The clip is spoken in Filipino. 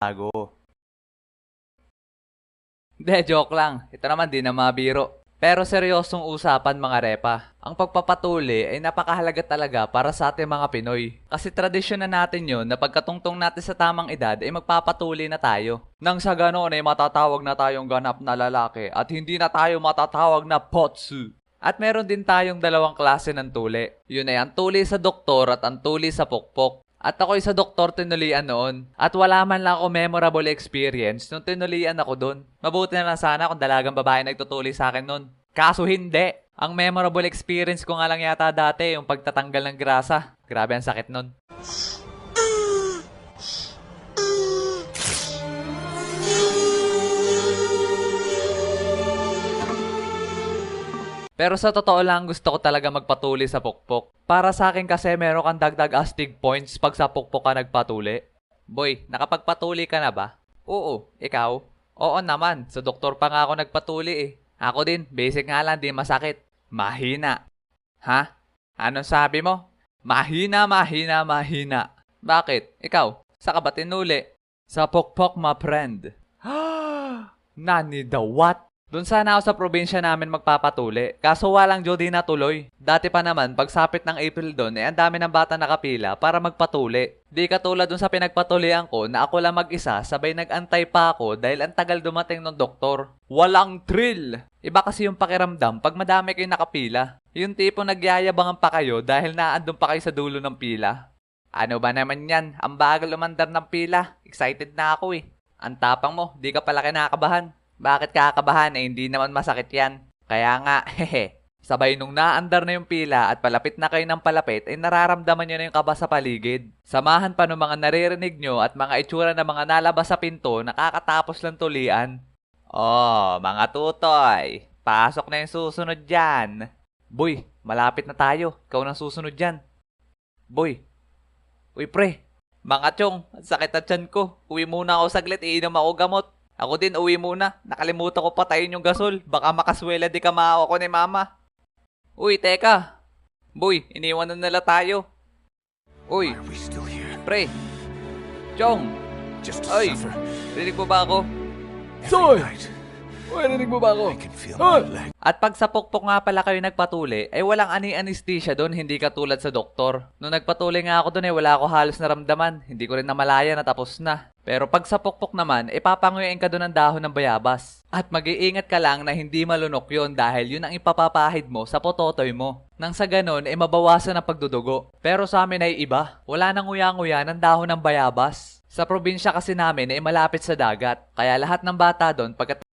Gago. Hindi, joke lang. Ito naman di na mabiro. Pero seryosong usapan mga repa. Ang pagpapatuli ay napakahalaga talaga para sa ating mga Pinoy. Kasi tradisyon na natin yun na pagkatungtong natin sa tamang edad ay magpapatuli na tayo. Nang sa ganoon ay matatawag na tayong ganap na lalaki at hindi na tayo matatawag na potsu. At meron din tayong dalawang klase ng tuli. Yun ay ang tuli sa doktor at ang tuli sa pukpok. At ako'y sa doktor tinulian noon. At wala man lang ako memorable experience nung tinulian ako doon. Mabuti na lang sana kung dalagang babae nagtutuli sa akin noon. Kaso hindi. Ang memorable experience ko nga lang yata dati yung pagtatanggal ng grasa. Grabe ang sakit noon. Pero sa totoo lang gusto ko talaga magpatuli sa pukpok. Para sa akin kasi meron kang dagdag astig points pag sa pukpok ka nagpatuli. Boy, nakapagpatuli ka na ba? Oo, ikaw? Oo naman, sa doktor pa nga ako nagpatuli eh. Ako din, basic nga lang, di masakit. Mahina. Ha? Anong sabi mo? Mahina, mahina, mahina. Bakit? Ikaw, sa ka ba tinuli? Sa pukpok, my friend. Nani the what? Doon sana ako sa probinsya namin magpapatuli. Kaso walang Jody na tuloy. Dati pa naman, pagsapit ng April doon, ang dami ng bata nakapila para magpatuli. Di katulad doon sa pinagpatulian ko na ako lang mag-isa, sabay nag-antay pa ako dahil ang tagal dumating ng doktor. Walang thrill! Iba kasi yung pakiramdam pag madami kayong nakapila. Yung tipo nagyayabangan pa kayo dahil naandun pa kayo sa dulo ng pila. Ano ba naman yan? Ang bagal umandar ng pila. Excited na ako eh. Ang tapang mo, di ka pala kinakabahan. Bakit kakabahan eh, hindi naman masakit yan. Kaya nga, hehe. Sabay nung naandar na yung pila at palapit na kayo ng palapit ay nararamdaman nyo na yung kaba sa paligid. Samahan pa ng mga naririnig nyo at mga itsura ng mga nalabas sa pinto nakakatapos lang tulian. Oh, mga tutoy. Pasok na yung susunod dyan. Boy, malapit na tayo. Ikaw nang susunod dyan. Boy. Uy pre. Mga chong, sakit na tiyan ko. Uwi muna ako saglit, iinom ako gamot. Ako din, uwi muna. Nakalimutan ko patayin yung gasol. Baka makaswela di kamao ako ni mama. Uy, teka. Boy, iniwan na nila tayo. Uy, pre. Chong. Ay, rinig mo ba ako? Soy! Uy, narinig mo ba ako? At pag sa pukpok nga pala kayo nagpatuli, ay walang ani-anesthesia doon, hindi katulad sa doktor. Nung nagpatuli nga ako doon ay wala ako halos naramdaman. Hindi ko rin namalaya na tapos na. Pero pag sa pukpok naman, ipapanguyuin ka doon ng dahon ng bayabas. At mag-iingat ka lang na hindi malunok yon dahil yun ang ipapapahid mo sa pototoy mo. Nang sa ganon, ay mabawasan ang pagdudugo. Pero sa amin ay iba. Wala nang nguya-nguya ng dahon ng bayabas. Sa probinsya kasi namin ay malapit sa dagat. Kaya lahat ng bata doon pagkat